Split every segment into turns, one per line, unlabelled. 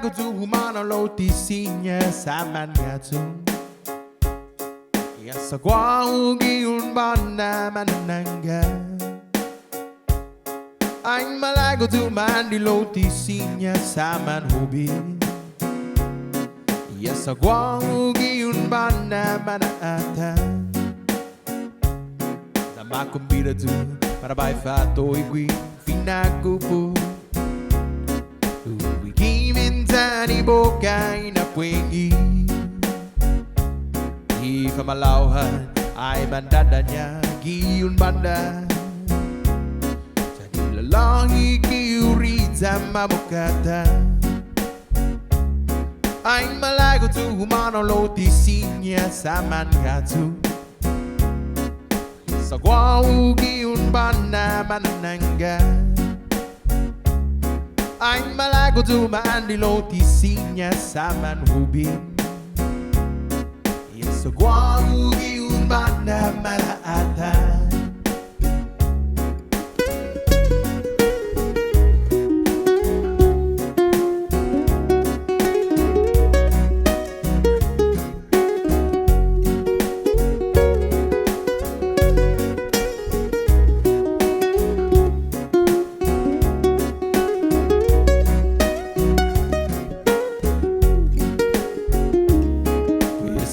malago tu humano lo tisinya saman ngatu. Ya sagwa ugi un bana mananga. Ang malago tu mandi lo tisinya saman hobi. Ya sagwa ugi un bana manata. Nama kumbira tu para bai fato igui finakupu. Tani boca inapwengi Ifa malauhan ay bandadanya Giyun banda Jadi lalaki kiurita mabukata Ay malago tu humano lo tisinya saman gatu Sagwa giyun banda mananga Ang malago tu mandi lo tisinya saman hubin Yang sagwa ugi un banda malaatan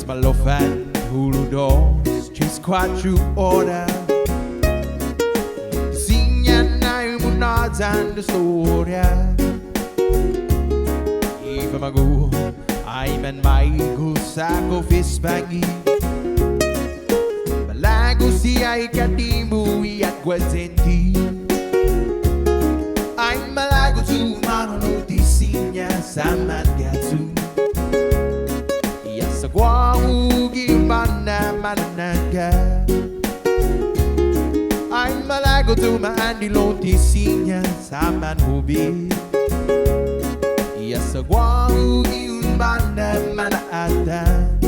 Malofan, hulu dos, cis quatro ora Signa nai munazan de storia Ifa magu, ay man maigu sako fispangi Malago si ay katimu iat guazenti Ay malago tu mano notisinya saman gatu Sagwa ugi mana managa Ay malago tu maandi lo tisinya saman hobi Ya sagwa ugi mana manaatan